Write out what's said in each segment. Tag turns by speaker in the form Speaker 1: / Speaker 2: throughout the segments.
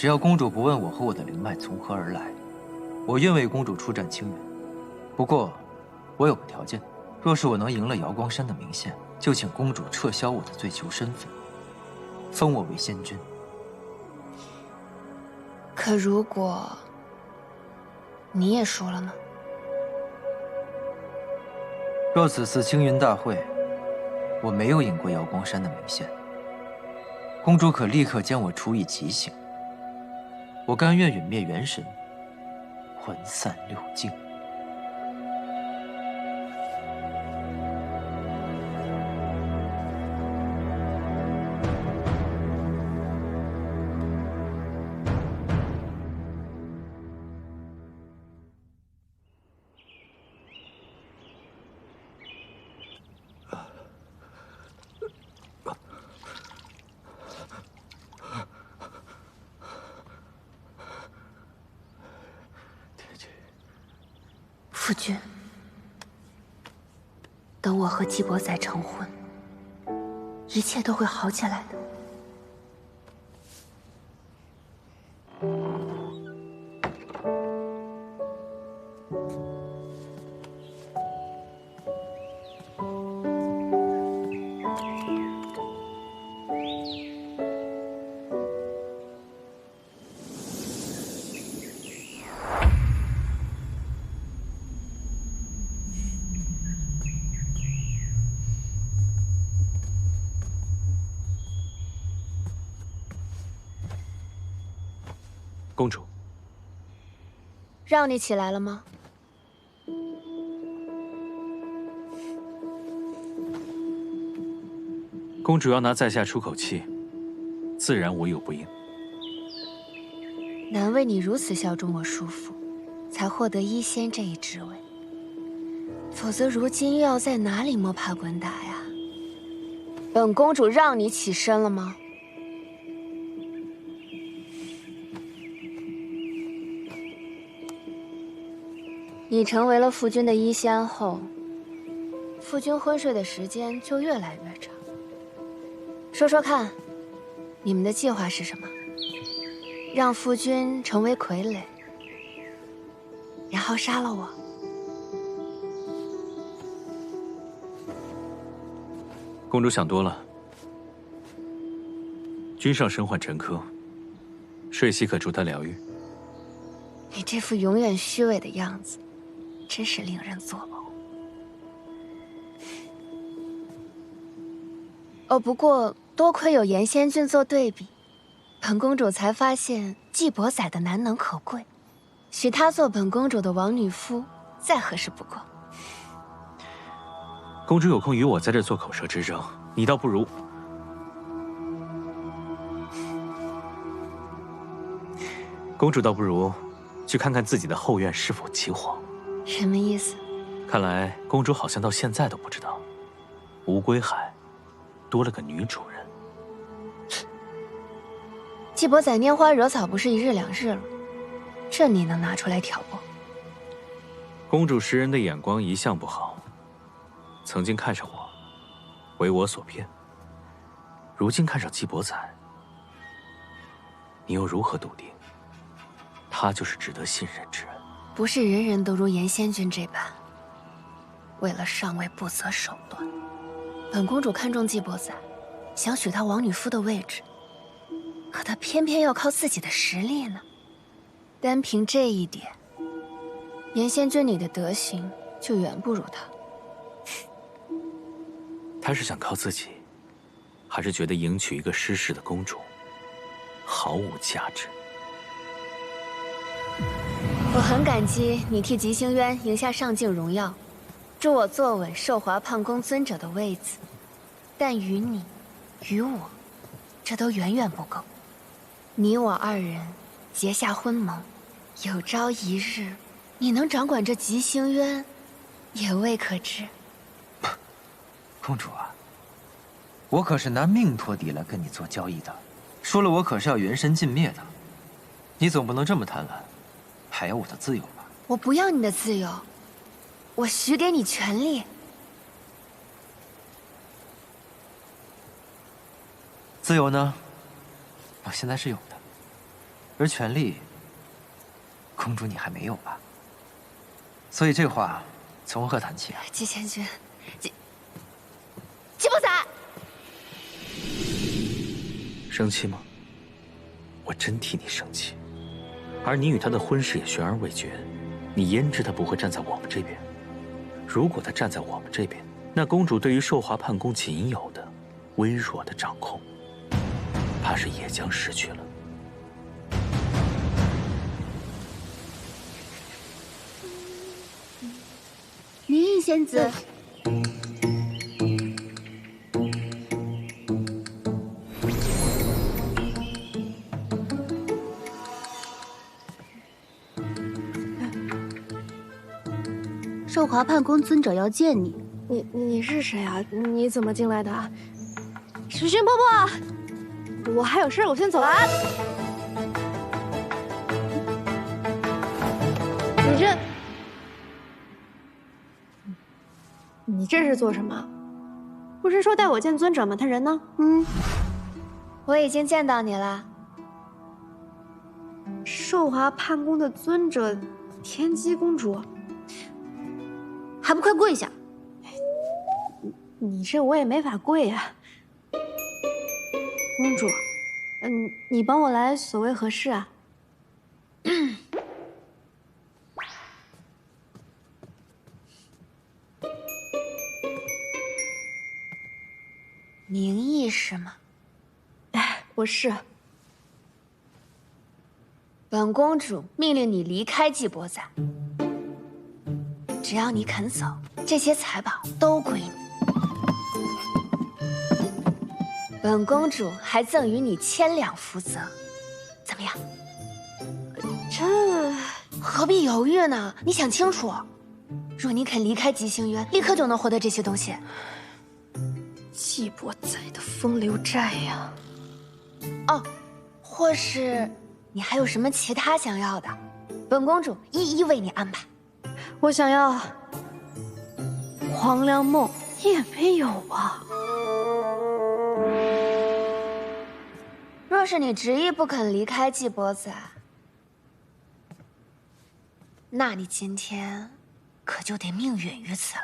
Speaker 1: 只要公主不问我和我的灵脉从何而来，我愿为公主出战清源。不过，我有个条件，若是我能赢了瑶光山的明线，就请公主撤销我的罪囚身份，封我为仙君。
Speaker 2: 可如果你也输了呢？
Speaker 1: 若此次青云大会，我没有赢过瑶光山的明线，公主可立刻将我处以极刑。我甘愿陨灭元神，魂散六境。
Speaker 2: 夫君，等我和季伯载成婚，一切都会好起来的。
Speaker 3: 公主，
Speaker 2: 让你起来了吗？
Speaker 3: 公主要拿在下出口气，自然无有不应。
Speaker 2: 难为你如此效忠我叔父，才获得医仙这一职位。否则如今又要在哪里摸爬滚打呀？本公主让你起身了吗？你成为了夫君的医仙后，夫君昏睡的时间就越来越长。说说看，你们的计划是什么？让夫君成为傀儡，然后杀了我？
Speaker 3: 公主想多了。君上身患沉疴，睡息可助他疗愈。
Speaker 2: 你这副永远虚伪的样子，真是令人作呕。哦，不过多亏有严仙君做对比，本公主才发现季伯载的难能可贵，许他做本公主的王女夫，再合适不过。
Speaker 3: 公主有空与我在这做口舌之争，你倒不如……公主倒不如去看看自己的后院是否起火。
Speaker 2: 什么意思？
Speaker 3: 看来公主好像到现在都不知道，乌龟海多了个女主人。
Speaker 2: 季伯载拈花惹草不是一日两日了，这你能拿出来挑拨？
Speaker 3: 公主识人的眼光一向不好，曾经看上我，为我所骗。如今看上季伯载，你又如何笃定他就是值得信任之人？
Speaker 2: 不是人人都如严仙君这般，为了上位不择手段。本公主看中季伯载，想许他王女夫的位置，可他偏偏要靠自己的实力呢。单凭这一点，严仙君你的德行就远不如他。
Speaker 3: 他是想靠自己，还是觉得迎娶一个失势的公主毫无价值？
Speaker 2: 我很感激你替吉星渊赢下上境荣耀，助我坐稳寿华胖宫尊者的位子，但于你，于我，这都远远不够。你我二人结下婚盟，有朝一日，你能掌管这吉星渊，也未可知。
Speaker 1: 公主啊，我可是拿命托底来跟你做交易的，输了我可是要元神尽灭的。你总不能这么贪婪，还要我的自由吧？
Speaker 2: 我不要你的自由，我许给你权利。
Speaker 1: 自由呢，我现在是有的。而权力，公主你还没有吧？所以这话从何谈起啊？
Speaker 2: 季贤君，季伯仔，
Speaker 3: 生气吗？我真替你生气。而你与他的婚事也悬而未决，你焉知他不会站在我们这边？如果他站在我们这边，那公主对于寿华判宫仅有的微弱的掌控，怕是也将失去了。
Speaker 2: 林仙子。寿华判宫尊者要见你。
Speaker 4: 你是谁啊？你怎么进来的？时熏婆婆，我还有事，我先走了啊。你这是做什么？不是说带我见尊者吗？他人呢？
Speaker 2: 我已经见到你了。
Speaker 4: 寿华判宫的尊者，天机公主。
Speaker 2: 还不快跪下！
Speaker 4: 你这我也没法跪呀。公主，你帮我来所谓何事啊？
Speaker 2: 名义是吗？
Speaker 4: 我是。
Speaker 2: 本公主命令你离开季伯载。只要你肯走，这些财宝都归你。本公主还赠予你1000两福泽，怎么样？
Speaker 4: 这
Speaker 2: 何必犹豫呢？你想清楚。若你肯离开吉星渊，立刻就能获得这些东西。
Speaker 4: 季伯载的风流债呀！
Speaker 2: 哦，或是你还有什么其他想要的，本公主一一为你安排。
Speaker 4: 我想要黄粱梦也没有啊。
Speaker 2: 若是你执意不肯离开季伯载，那你今天可就得命陨于此了。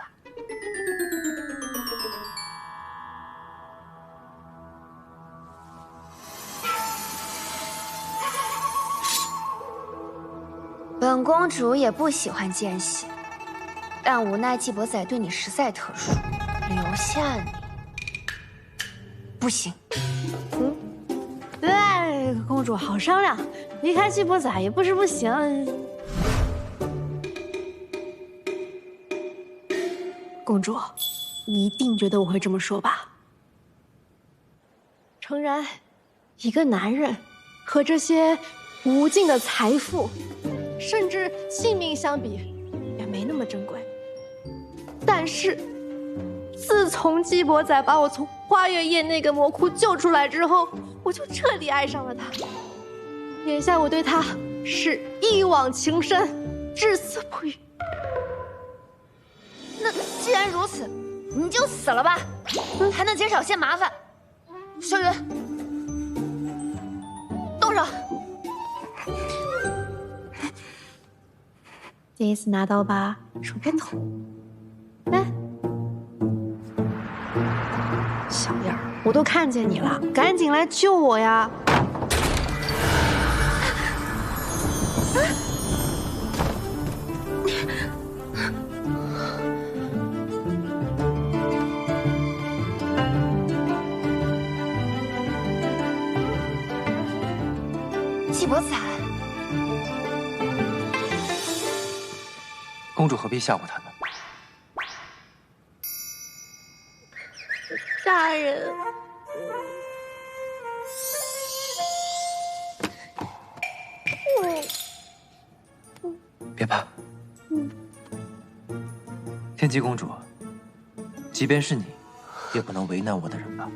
Speaker 2: 本公主也不喜欢见血，但无奈季伯载对你实在特殊，留下你不行。
Speaker 4: 对，公主好商量，离开季伯载也不是不行。公主，你一定觉得我会这么说吧？诚然，一个男人和这些无尽的财富，甚至性命相比，也没那么珍贵。但是，自从季伯载把我从花月夜那个魔窟救出来之后，我就彻底爱上了他。眼下我对他是一往情深，至死不渝。
Speaker 2: 那既然如此，你就死了吧，还能减少些麻烦。小云，动手！
Speaker 4: 第一次拿刀吧，手边疼。来，小样儿，我都看见你了，赶紧来救我呀！
Speaker 2: 季伯载，
Speaker 1: 公主何必吓唬他呢？
Speaker 4: 大人，
Speaker 1: 别怕。天机公主，即便是你，也不能为难我的人吧？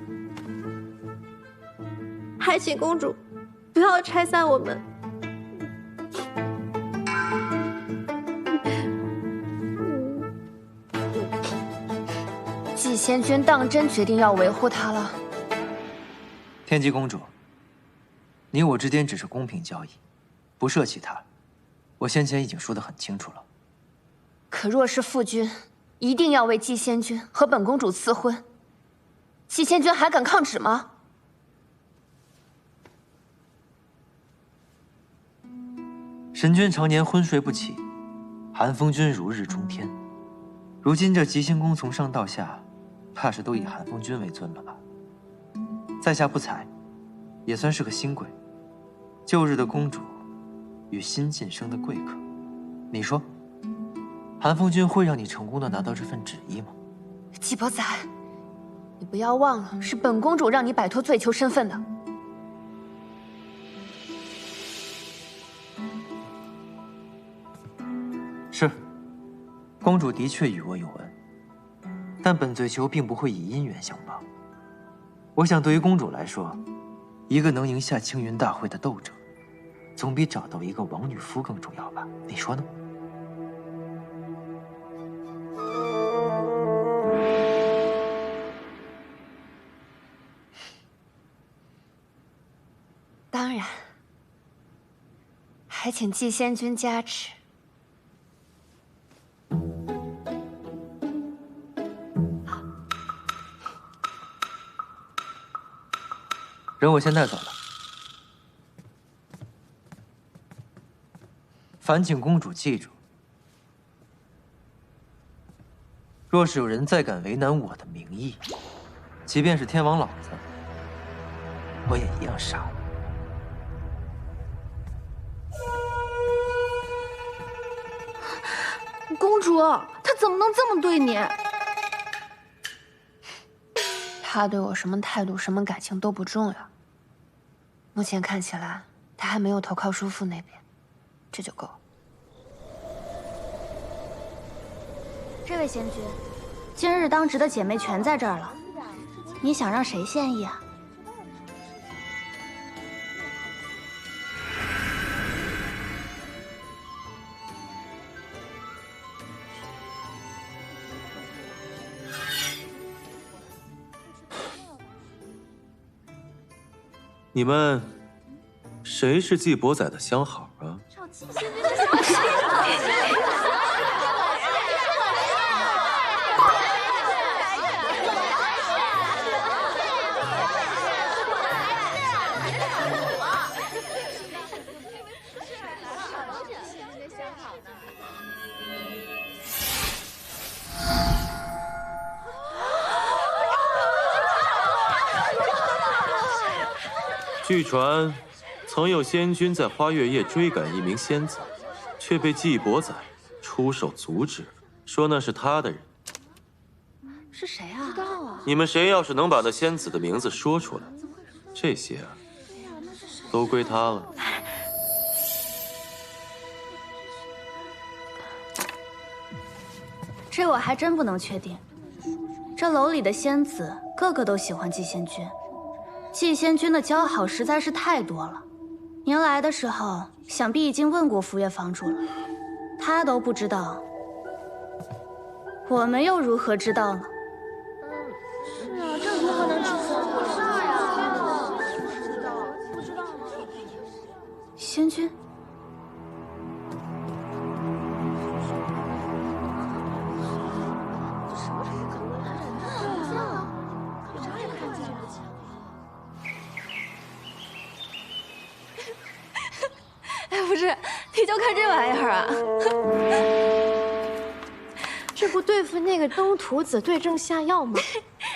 Speaker 4: 还请公主不要拆散我们。
Speaker 2: 季仙君当真决定要维护他了。
Speaker 1: 天机公主，你我之间只是公平交易，不涉其他，我先前已经说得很清楚了。
Speaker 2: 可若是父君一定要为季仙君和本公主赐婚，季仙君还敢抗旨吗？
Speaker 1: 神君常年昏睡不起，寒风君如日中天。如今这吉星宫从上到下，怕是都以寒风君为尊了吧？在下不才，也算是个新贵。旧日的公主与新晋升的贵客，你说，寒风君会让你成功的拿到这份旨意吗？
Speaker 2: 季伯载，你不要忘了，是本公主让你摆脱醉囚身份的。
Speaker 1: 是，公主的确与我有恩，但本醉囚并不会以姻缘相帮。我想，对于公主来说，一个能赢下青云大会的斗者，总比找到一个王女夫更重要吧？你说呢？
Speaker 2: 当然，还请季仙君加持。
Speaker 1: 人我先带走了。烦请公主记住，若是有人再敢为难我的名义，即便是天王老子，我也一样杀了。
Speaker 4: 公主，他怎么能这么对你？
Speaker 2: 他对我什么态度、什么感情都不重要。目前看起来，他还没有投靠叔父那边，这就够。
Speaker 5: 这位仙君，今日当值的姐妹全在这儿了，你想让谁献艺啊？
Speaker 3: 你们谁是季伯载的相好啊？据传，曾有仙君在花月夜追赶一名仙子，却被季伯载出手阻止，说那是他的人。
Speaker 5: 是谁啊？不知道啊。
Speaker 3: 你们谁要是能把那仙子的名字说出来，这些啊，都归他了。
Speaker 5: 这我还真不能确定。这楼里的仙子个个都喜欢季仙君。季仙君的交好实在是太多了，您来的时候想必已经问过福月房主了，他都不知道，我们又如何知道呢？
Speaker 4: 是啊，这如何能知道呀？不知道。
Speaker 5: 仙君，
Speaker 4: 不是，你就看这玩意儿啊！这不对付那个东土子对症下药吗？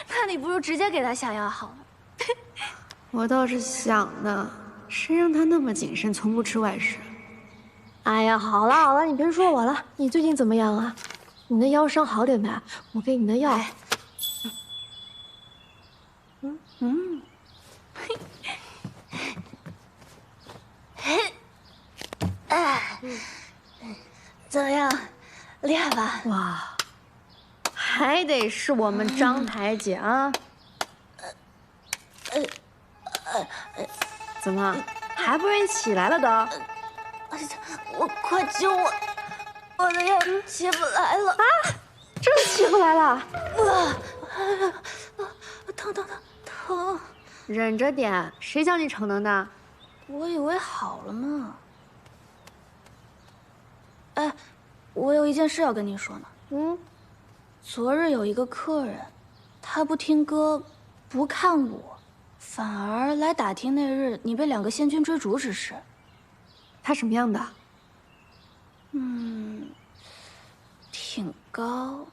Speaker 5: 那你不如直接给他下药好了。
Speaker 6: 我倒是想呢，谁让他那么谨慎，从不吃外食？
Speaker 4: 哎呀，好了好了，你别说我了。你最近怎么样啊？你的腰伤好点没？我给你的药。
Speaker 5: 怎么样，厉害吧？
Speaker 6: 哇，还得是我们张台姐啊！怎么还不愿意起来了都？
Speaker 5: 我快救我！我的腰起不来了啊！
Speaker 4: 真起不来了！
Speaker 5: 疼！
Speaker 6: 忍着点，谁叫你逞能的？
Speaker 5: 我以为好了呢。哎，我有一件事要跟你说呢。昨日有一个客人，他不听歌，不看我，反而来打听那日你被2个仙君追逐之事。
Speaker 6: 他什么样的？
Speaker 5: 挺高，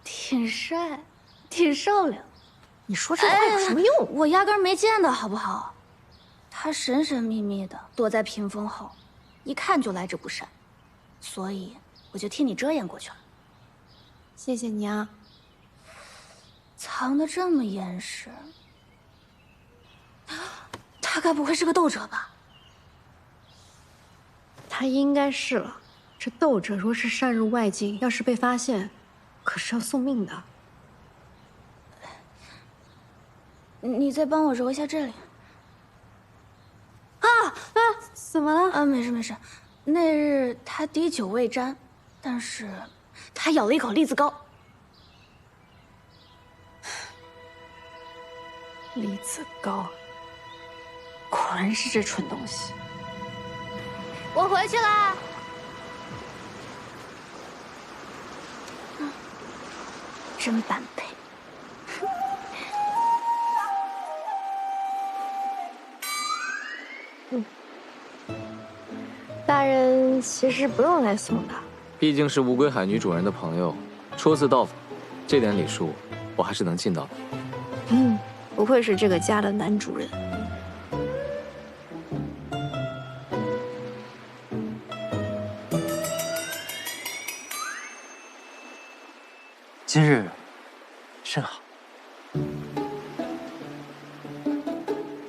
Speaker 5: 挺帅，挺瘦良。
Speaker 6: 你说这话有什么用？
Speaker 5: 我压根没见到，好不好？他神神秘秘的躲在屏风后，一看就来者不善，所以我就替你遮掩过去了。
Speaker 6: 谢谢你啊。
Speaker 5: 藏得这么严实，他该不会是个斗者吧？
Speaker 6: 他应该是了。这斗者若是擅入外境，要是被发现，可是要送命的。
Speaker 5: 你再帮我揉一下这里。
Speaker 6: 怎么了？
Speaker 5: 没事没事。那日他滴酒未沾，但是他咬了一口栗子糕。
Speaker 6: 栗子糕，果然是这蠢东西。
Speaker 5: 我回去啦。真般配。
Speaker 6: 大人其实不用来送的。
Speaker 7: 毕竟是乌龟海女主人的朋友，初次到访，这点礼数我还是能尽到的。
Speaker 6: 不愧是这个家的男主人。
Speaker 1: 今日甚好。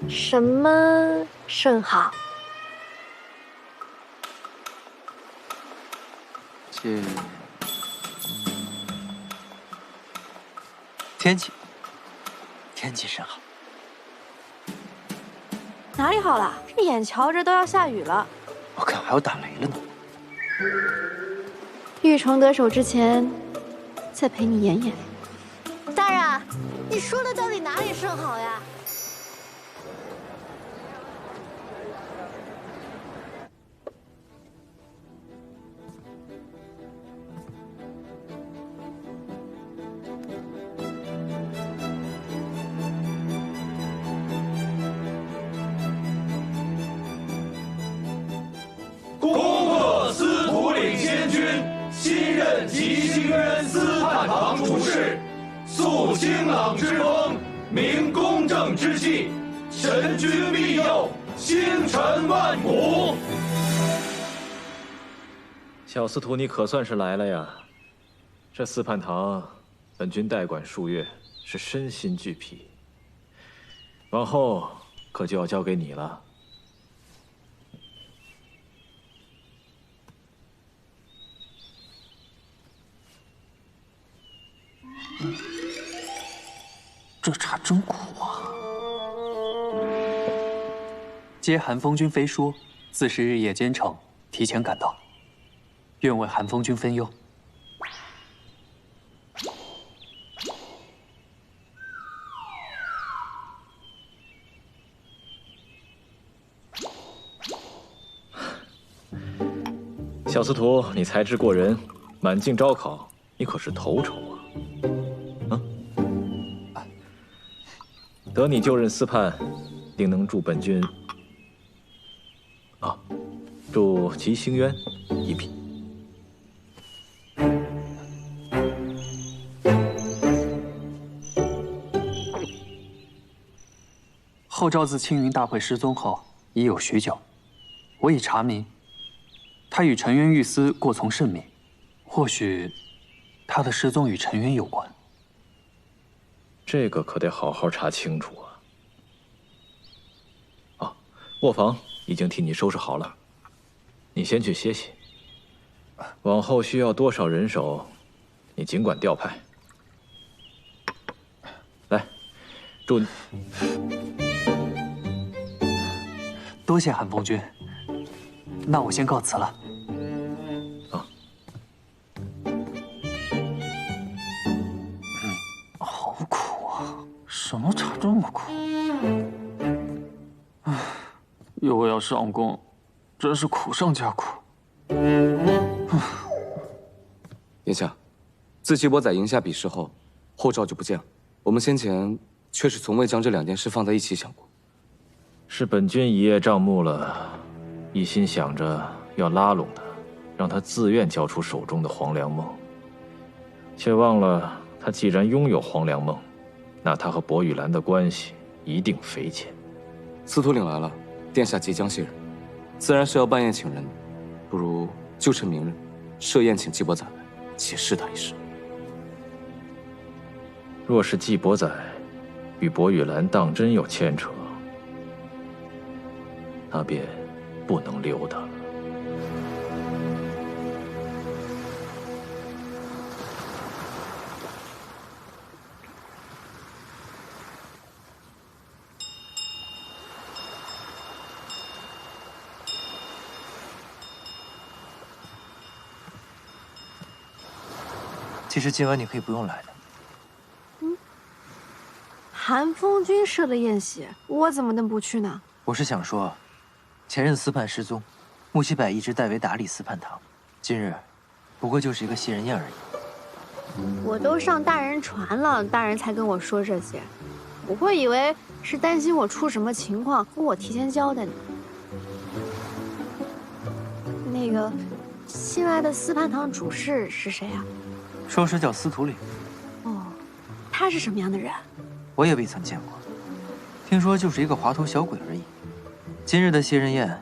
Speaker 6: 什么甚好？
Speaker 1: 天气甚好。
Speaker 6: 哪里好了？这眼瞧着都要下雨了。
Speaker 1: 我看还要打雷了呢。
Speaker 6: 玉虫得手之前，再陪你演演。
Speaker 4: 大人，你说的到底哪里甚好呀？
Speaker 8: 恭贺司徒领先君新任吉星渊司判堂主事，肃清朗之风，明公正之气，神君庇佑，星辰万古。
Speaker 3: 小司徒，你可算是来了呀！这司判堂，本君代管数月，是身心俱疲，往后可就要交给你了。
Speaker 1: 这茶真苦啊！
Speaker 9: 接寒风君飞说，自是日夜兼程，提前赶到，愿为寒风君分忧。
Speaker 3: 小司徒，你才智过人，满境招考，你可是头筹啊！得你就任司判，定能助本君助吉星渊一臂。
Speaker 9: 后赵自青云大会失踪后，已有许久，我已查明，他与沉渊玉司过从甚密，或许他的失踪与沉渊有关。
Speaker 3: 这个可得好好查清楚啊！卧房已经替你收拾好了，你先去歇息。往后需要多少人手，你尽管调派。来，祝你。
Speaker 9: 多谢寒风君，那我先告辞了。
Speaker 1: 好苦啊！什么茶这么苦？又要上工，真是苦上加苦。
Speaker 7: 殿下，自岐伯载赢下比试后，后赵就不见了。我们先前却是从未将这2件事放在一起想过。
Speaker 3: 是本君一叶障目了，一心想着要拉拢他，让他自愿交出手中的黄粱梦，却忘了他既然拥有黄粱梦，那他和薄雨兰的关系一定匪浅。
Speaker 7: 司徒领来了，殿下即将卸任，自然是要办宴请人，不如就趁明日设宴请季伯载来，且试他一试。
Speaker 3: 若是季伯载与薄雨兰当真有牵扯，那便不能留他了。
Speaker 1: 其实今晚你可以不用来的。
Speaker 6: 韩风君设的宴席，我怎么能不去呢？
Speaker 1: 我是想说，前任司判失踪，穆西柏一直代为打理司判堂，今日不过就是一个谢人宴而已。
Speaker 6: 我都上大人船了，大人才跟我说这些，我会以为是担心我出什么情况，跟我提前交代呢。那个新来的司判堂主事是谁啊？
Speaker 1: 说是叫司徒领。
Speaker 6: 哦，他是什么样的人？
Speaker 1: 我也未曾见过，听说就是一个滑头小鬼而已。今日的谢人宴，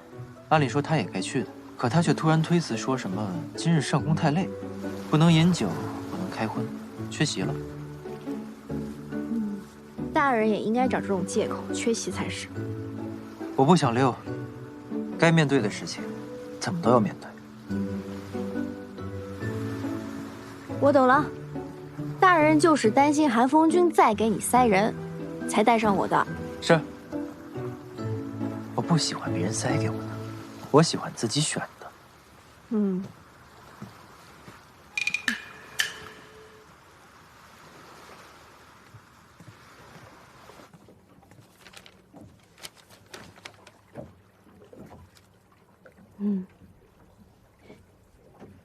Speaker 1: 按理说他也该去的，可他却突然推辞，说什么今日上宫太累，不能饮酒，不能开荤，缺席了。
Speaker 6: 大人也应该找这种借口缺席才是。
Speaker 1: 我不想溜，该面对的事情，怎么都要面对。
Speaker 6: 我懂了，大人就是担心韩风君再给你塞人，才带上我的。
Speaker 1: 是。我不喜欢别人塞给我的，我喜欢自己选的。
Speaker 6: 嗯。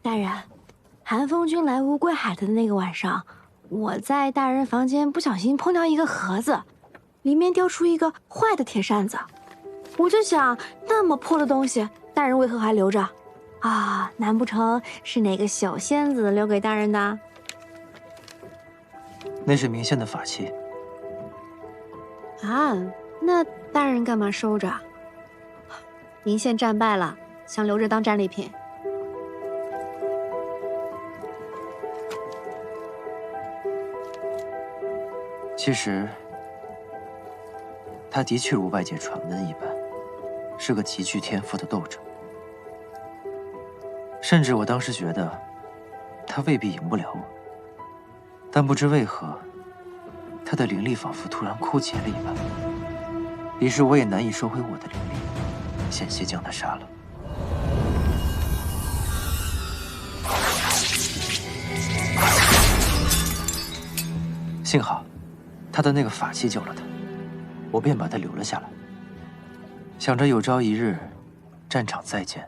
Speaker 6: 大人，韩风君来乌龟海的那个晚上，我在大人房间不小心碰到一个盒子，里面掉出一个坏的铁扇子。我就想，那么破的东西，大人为何还留着？啊，难不成是哪个小仙子留给大人的？
Speaker 1: 那是明宪的法器。
Speaker 6: 啊，那大人干嘛收着？明宪战败了，想留着当战利品。
Speaker 1: 其实，他的确如外界传闻一般，是个极具天赋的斗者。甚至我当时觉得，他未必赢不了我。但不知为何，他的灵力仿佛突然枯竭了一般。于是我也难以收回我的灵力，险些将他杀了。幸好，他的那个法器救了他，我便把他留了下来，想着有朝一日，战场再见，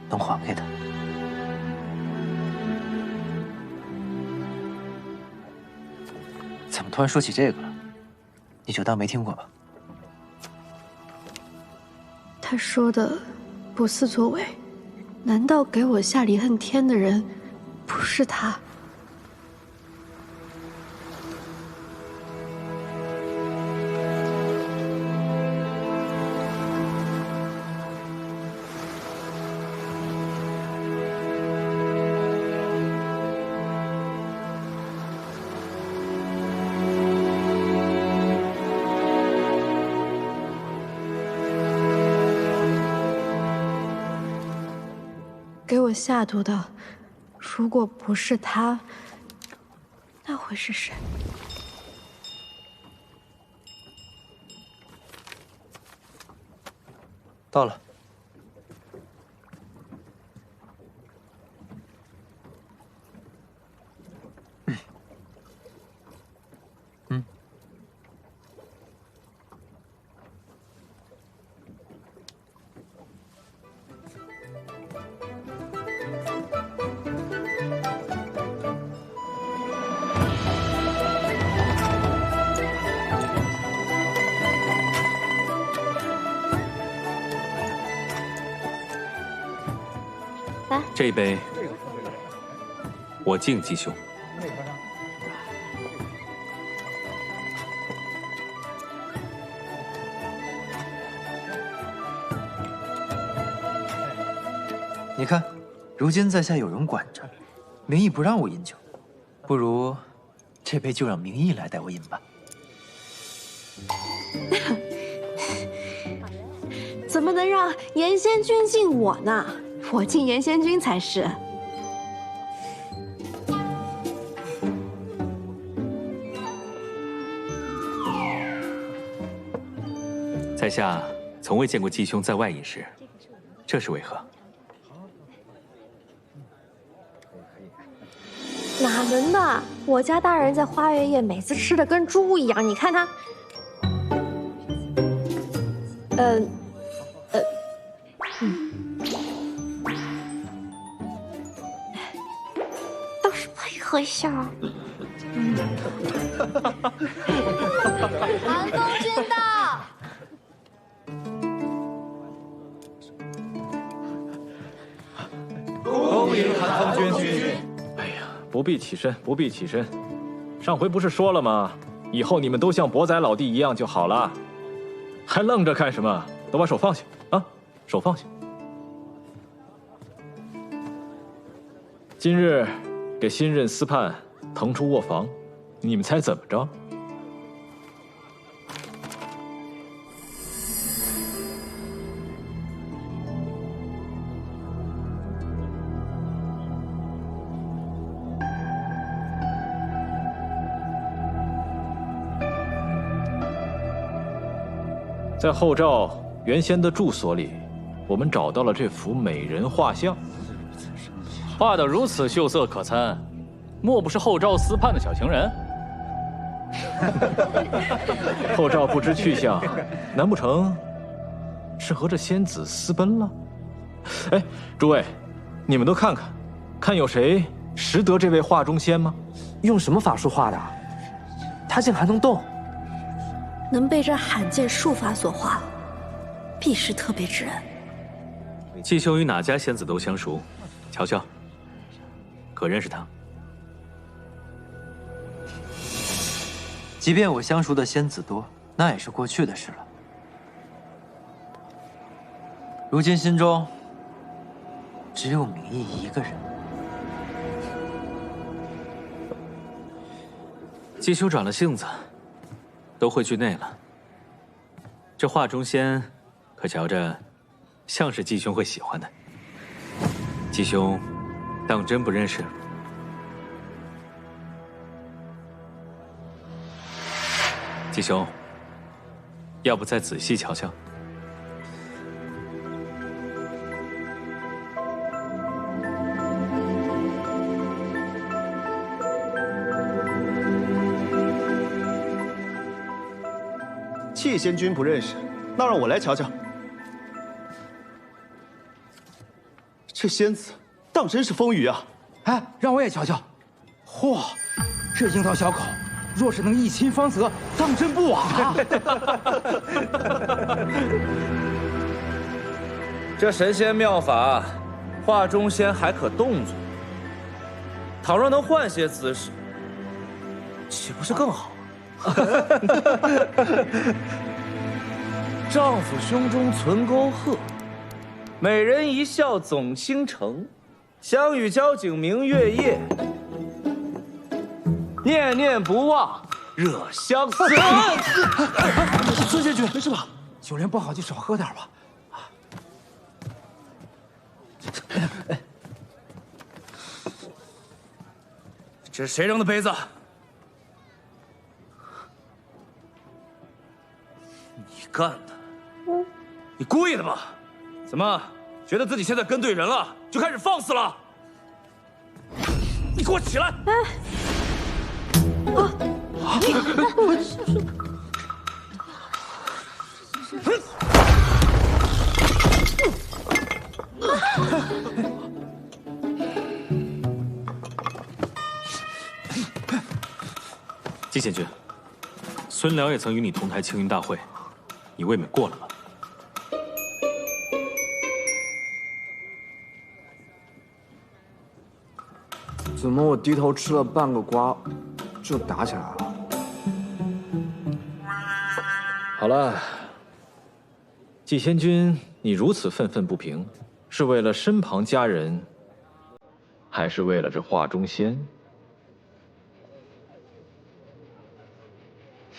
Speaker 1: 能还给他。怎么突然说起这个了？你就当没听过吧。
Speaker 6: 他说的不思作为，难道给我下离恨天的人不是他？给我下毒的，如果不是他，那会是谁？
Speaker 1: 到了。
Speaker 3: 这一杯，我敬继兄。
Speaker 1: 你看，如今在下有人管着，明义不让我饮酒，不如这杯就让明义来带我饮吧。
Speaker 6: 怎么能让严仙君敬我呢？我敬严仙君才是。
Speaker 3: 在下从未见过继兄在外饮食，这是为何？
Speaker 6: 哪能的？我家大人在花月夜每次吃的跟猪一样，你看他，倒是配合一下。
Speaker 5: 寒风君到。
Speaker 8: 恭迎寒风君。
Speaker 10: 不必起身，不必起身。上回不是说了吗？以后你们都像博仔老弟一样就好了，还愣着干什么？都把手放下啊！手放下。今日给新任司判腾出卧房，你们猜怎么着？在后赵原先的住所里，我们找到了这幅美人画像，
Speaker 11: 画得如此秀色可餐，莫不是后赵司判的小情人？
Speaker 10: 后赵不知去向，难不成是和这仙子私奔了？哎，诸位，你们都看看，看有谁识得这位画中仙吗？
Speaker 7: 用什么法术画的？他竟还能动？
Speaker 6: 能被这罕见术法所化，必是特别之人。
Speaker 3: 继兄与哪家仙子都相熟，瞧瞧，可认识他？
Speaker 1: 即便我相熟的仙子多，那也是过去的事了。如今心中只有明义一个人。
Speaker 3: 继兄长了性子，都会惧内了。这画中仙，可瞧着像是继兄会喜欢的。继兄当真不认识？继兄，要不再仔细瞧瞧？
Speaker 12: 气仙君不认识，那让我来瞧瞧。这仙子当真是风雨啊！
Speaker 13: 哎，让我也瞧瞧。嚯，这樱桃小口，若是能一亲芳泽，当真不枉啊！
Speaker 14: 这神仙妙法，画中仙还可动作。倘若能换些姿势，岂不是更好？丈夫胸中存沟壑，美人一笑总倾城。相与交颈明月夜，念念不忘惹相思。
Speaker 13: 孙仙君，没事吧？酒量不好就少喝点吧。
Speaker 14: 这是谁扔的杯子？你干的？你故意的吧？怎么觉得自己现在跟对人了，就开始放肆了？你给我起来！
Speaker 3: 季贤君，孙辽也曾与你同台青云大会，你未免过了吧？
Speaker 15: 怎么我低头吃了半个瓜，就打起来了？
Speaker 10: 好了，季仙君，你如此愤愤不平，是为了身旁佳人，还是为了这画中仙？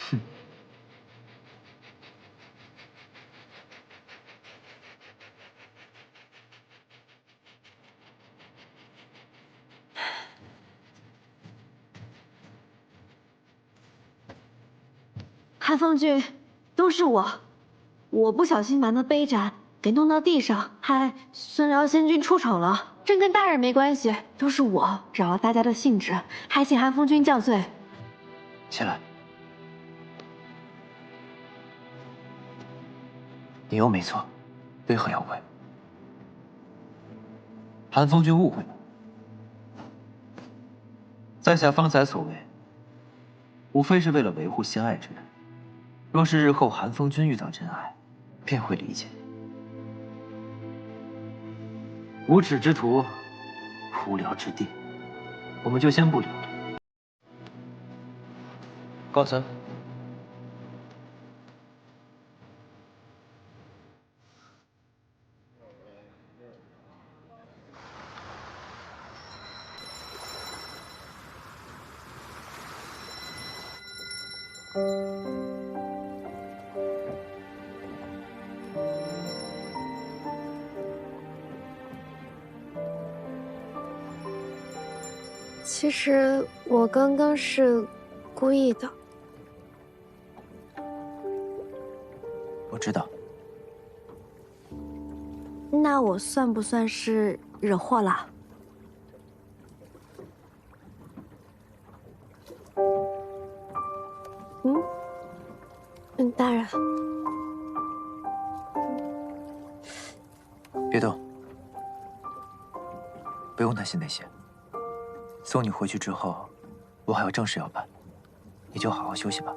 Speaker 1: 哼。
Speaker 6: 韩风君，都是我不小心把那杯盏给弄到地上，害孙辽仙君出丑了。这跟大人没关系，都是我扰了大家的兴致，还请韩风君降罪。
Speaker 1: 起来，你又没错，为何要跪？韩风君误会了，在下方才所为，无非是为了维护心爱之人。若是日后韩风君遇到真爱，便会理解。无耻之徒，无聊之地，我们就先不理了。高岑，
Speaker 4: 其实我刚刚是故意的。
Speaker 1: 我知道。
Speaker 6: 那我算不算是惹祸了？大人，
Speaker 1: 别动，不用担心那些。送你回去之后，我还有正事要办，你就好好休息吧。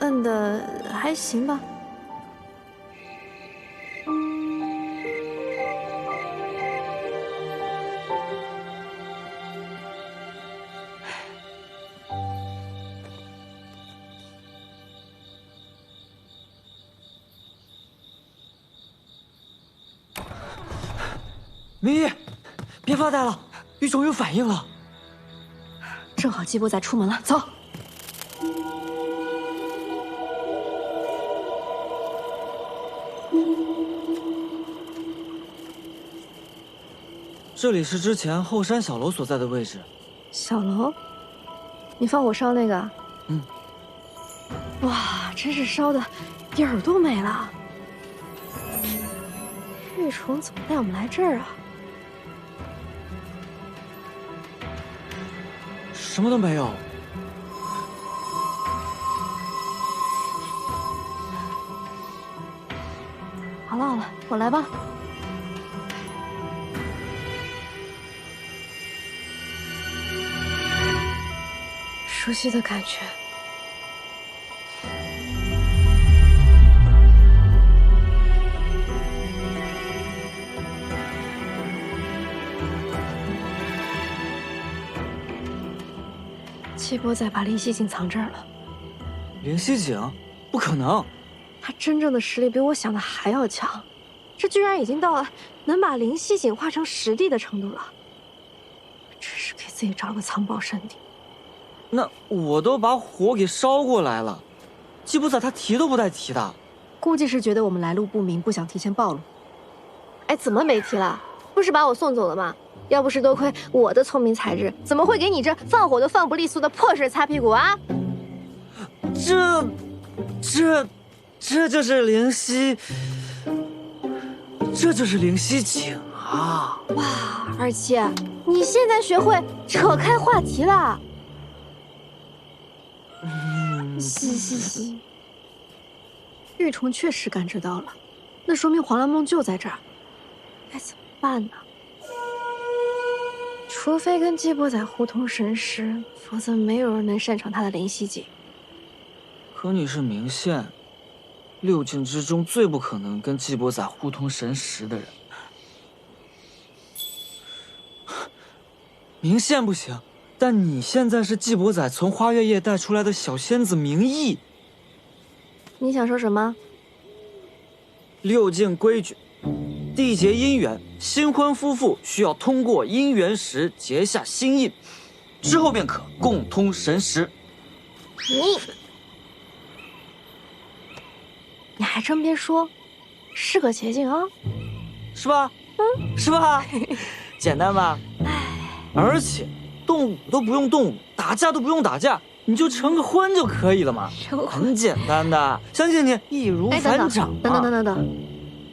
Speaker 6: 摁的还行吧。
Speaker 16: 明义，别发呆了，玉种有反应了。
Speaker 6: 正好季伯仔出门了，走。
Speaker 16: 这里是之前后山小楼所在的位置。
Speaker 6: 小楼，你放火烧那个？哇，真是烧的底儿都没了。玉虫怎么带我们来这儿啊？
Speaker 16: 什么都没有。
Speaker 6: 好了好了，我来吧。熟悉的感觉。季伯仔把灵犀井藏这儿了。
Speaker 16: 灵犀井？不可能！
Speaker 6: 他真正的实力比我想的还要强，这居然已经到了能把灵犀井化成实地的程度了。真是给自己找了个藏宝圣地。
Speaker 16: 那我都把火给烧过来了，季伯仔他提都不带提的。
Speaker 6: 估计是觉得我们来路不明，不想提前暴露。哎，怎么没提了？不是把我送走了吗？要不是多亏我的聪明才智，怎么会给你这放火都放不利索的破事擦屁股啊？
Speaker 16: 这就是灵犀，这就是灵犀井啊！
Speaker 6: 哇，二七，你现在学会扯开话题了。嘻。玉虫确实感知到了，那说明黄蓝梦就在这儿。该怎么办？办呢？除非跟季伯仔互通神识，否则没有人能擅长他的灵犀技。
Speaker 16: 可你是明宪，6境之中最不可能跟季伯仔互通神识的人。明宪不行，但你现在是季伯仔从花月夜带出来的小仙子明义。
Speaker 6: 你想说什么
Speaker 16: ？6境规矩。缔结姻缘，新婚夫妇需要通过姻缘石结下心印，之后便可共通神识。
Speaker 6: 你还真别说，是个捷径啊，
Speaker 16: 是吧？是吧？简单吧？而且动武都不用动武，打架都不用打架，你就成个婚就可以了嘛，很简单的，相信你易如反掌。
Speaker 6: 等。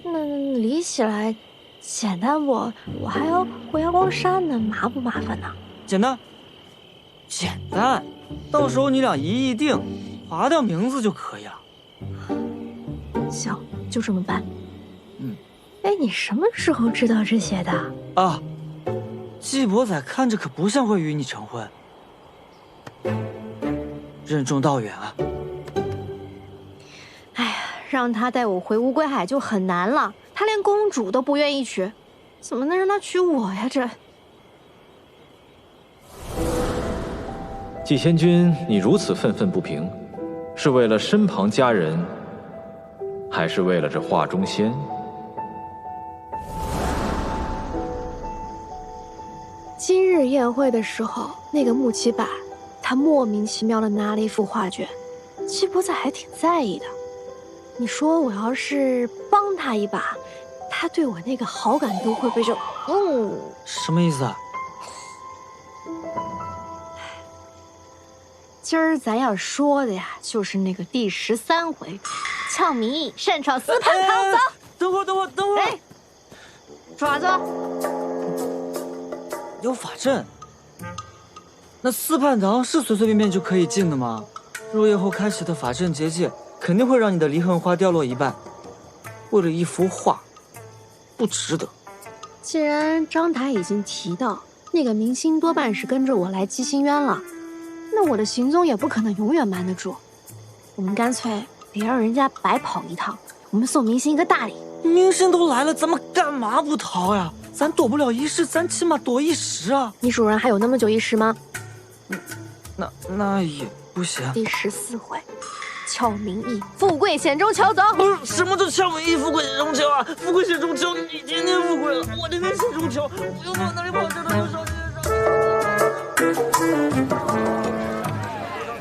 Speaker 6: 那理起来简单不？我还要回阳光山呢，麻不麻烦呢？
Speaker 16: 简单，简单。到时候你俩一议定，划掉名字就可以了。
Speaker 6: 行，就这么办。哎，你什么时候知道这些的？
Speaker 16: 啊，季伯仔看着可不像会与你成婚，任重道远啊。
Speaker 6: 哎呀，让他带我回乌龟海就很难了，他连公主都不愿意娶，怎么能让他娶我呀？这
Speaker 10: 季仙君，你如此愤愤不平，是为了身旁佳人，还是为了这画中仙？
Speaker 6: 今日宴会的时候，那个穆奇柏，他莫名其妙的拿了一幅画卷，季伯仔还挺在意的。你说我要是帮他一把，他对我那个好感度会不会就……
Speaker 16: 什么意思啊？
Speaker 6: 今儿咱要说的呀，就是那个第13回，俏明义擅闯司判堂。走，
Speaker 16: 等会儿，
Speaker 6: 哎，爪子，
Speaker 16: 有法阵。那司判堂是随随便便就可以进的吗？入夜后开启的法阵结界，肯定会让你的离恨花掉落一半。为了一幅画，不值得。
Speaker 6: 既然张台已经提到那个明星多半是跟着我来姬心渊了，那我的行踪也不可能永远瞒得住。我们干脆别让人家白跑一趟，我们送明星一个大礼。
Speaker 16: 明星都来了，咱们干嘛不逃呀？咱躲不了一世，咱起码躲一时啊！
Speaker 6: 你主人还有那么久一时吗？
Speaker 16: 那也不行。
Speaker 6: 第14回，俏明义，富贵险中求。走。
Speaker 16: 不是，什么叫俏明义，富贵险中求啊？富贵险中求，你天天富贵了，我天天险中求，我又往哪里跑去了？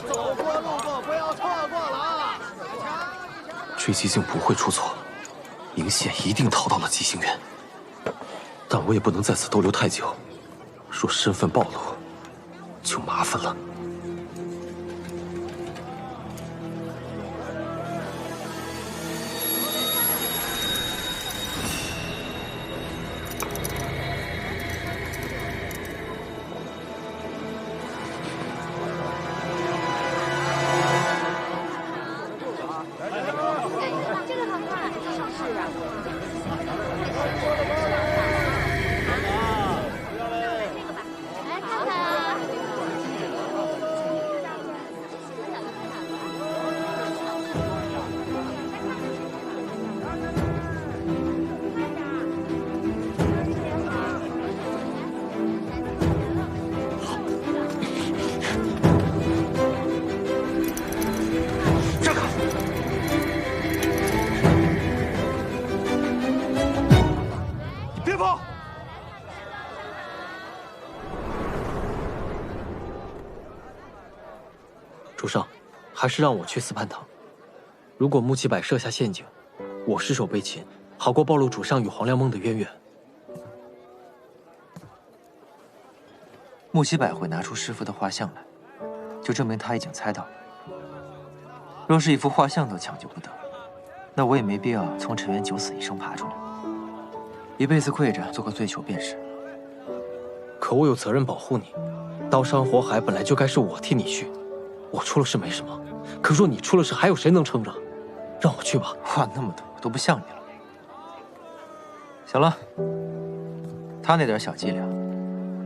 Speaker 12: 走过路过不要错过了啊！
Speaker 7: 追击境不会出错，明宪一定逃到了姬星渊，但我也不能在此逗留太久，若身份暴露，就麻烦了。
Speaker 1: 主上，还是让我去司判堂。如果穆奇柏设下陷阱，我失手被擒，好过暴露主上与黄粱梦的渊源。穆奇柏会拿出师傅的画像来，就证明他已经猜到了。若是一幅画像都抢救不得，那我也没必要从陈渊九死一生爬出来，一辈子跪着做个罪囚便是。可我有责任保护你，刀山火海本来就该是我替你去。我出了事没什么，可若你出了事，还有谁能撑着？让我去吧。话那么多，我都不像你了。行了，他那点小伎俩，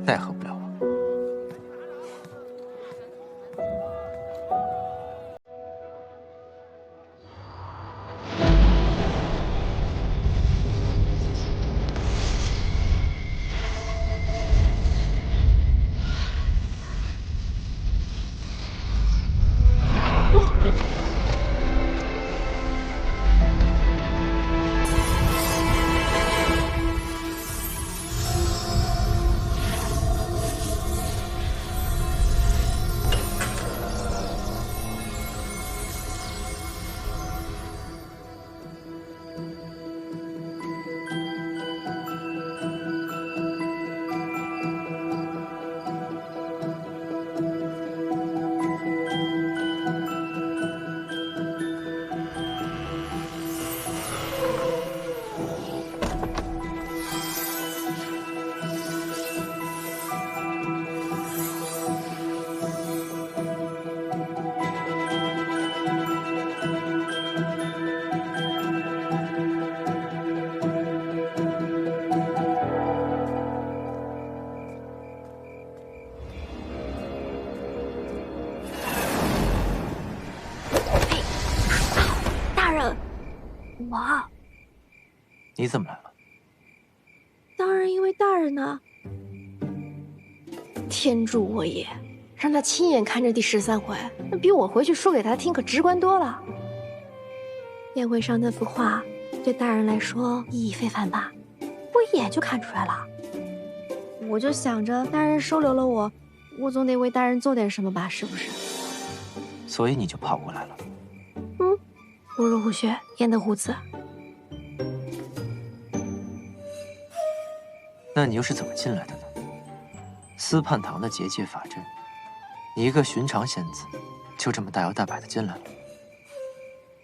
Speaker 1: 奈何不了我。
Speaker 6: 我，
Speaker 1: 你怎么来了？
Speaker 6: 当然因为大人呢。天助我也，让他亲眼看着第13回，那比我回去说给他听可直观多了。宴会上那幅画，对大人来说意义非凡吧？我一眼就看出来了。我就想着，大人收留了我，我总得为大人做点什么吧，是不是？
Speaker 1: 所以你就跑过来了。
Speaker 6: 不入虎穴，焉得虎子？
Speaker 1: 那你又是怎么进来的呢？司泮堂的结界法阵，你一个寻常仙子，就这么大摇大摆的进来了？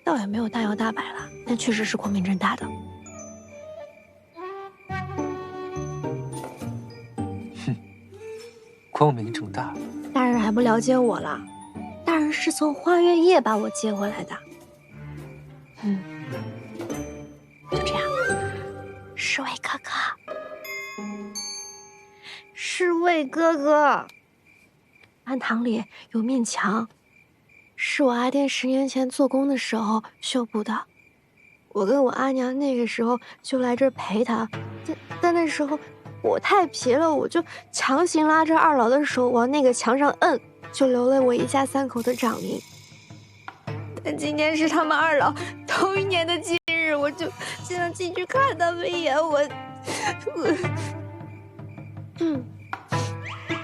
Speaker 6: 倒也没有大摇大摆了，但确实是光明正大的。
Speaker 1: 哼，光明正大。
Speaker 6: 大人还不了解我了，大人是从花月夜把我接回来的。就这样，侍卫哥哥，侍卫哥哥，庵堂里有面墙，是我阿爹10年前做工的时候修补的。我跟我阿娘那个时候就来这儿陪他，但那时候我太皮了，我就强行拉着二老的手往那个墙上摁，就留了我一家3口的掌印。但今天是他们2老头1年的忌日，我就想进去看他们一眼。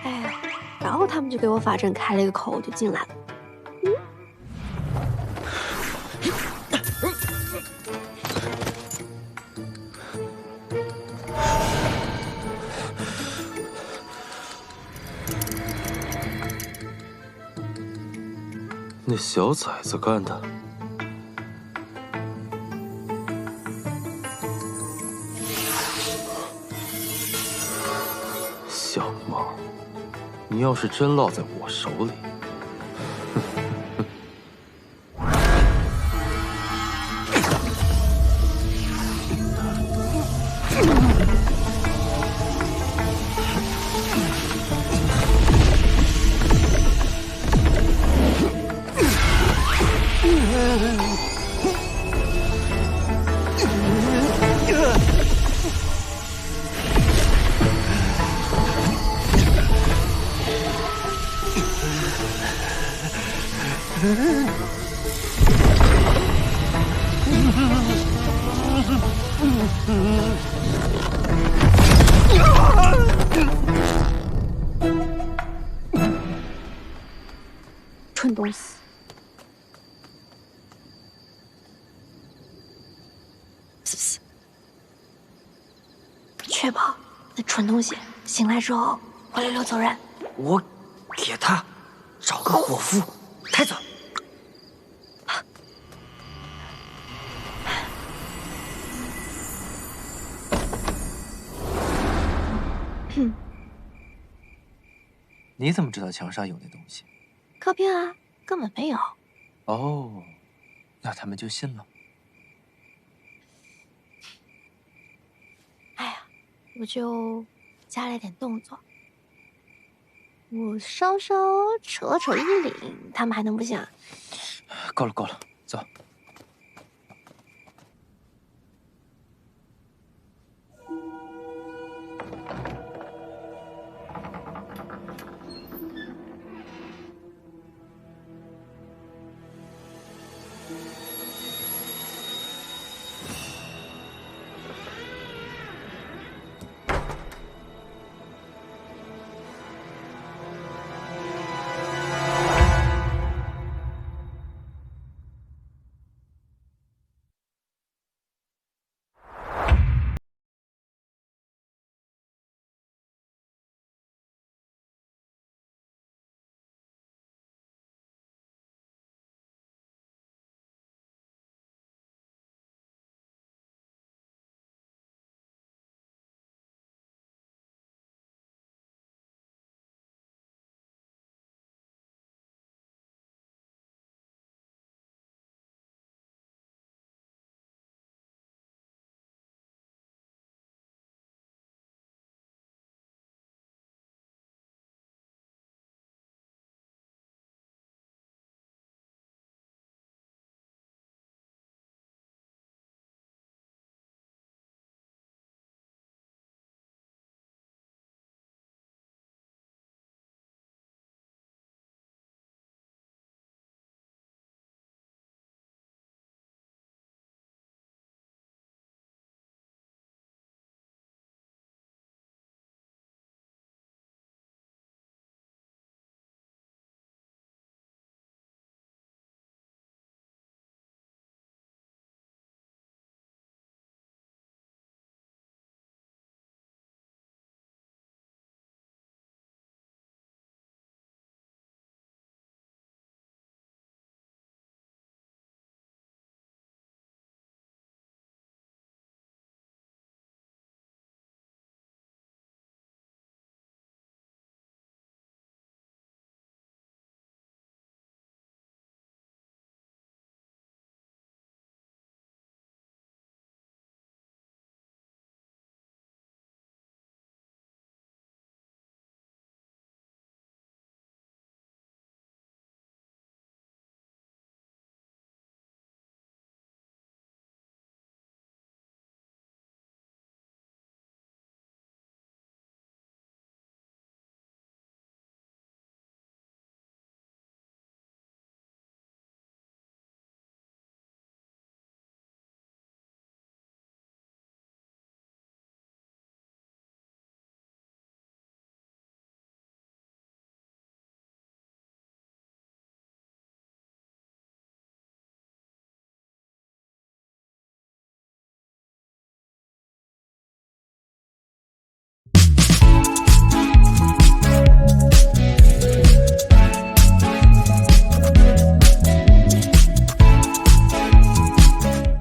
Speaker 6: 哎呀，然后他们就给我法阵开了一个口，我就进来了。
Speaker 7: 那小崽子干的。小猫，你要是真落在我手里，
Speaker 6: 蠢东西！确保那蠢东西醒来之后会溜溜走人。
Speaker 16: 我给他找个伙夫带走。
Speaker 1: 你怎么知道墙上有那东西？
Speaker 6: 靠边啊，根本没有。
Speaker 1: 哦，那他们就信了。
Speaker 6: 哎呀，我就加了点动作。我稍稍扯了扯衣领，他们还能不信啊？
Speaker 1: 够了够了，走。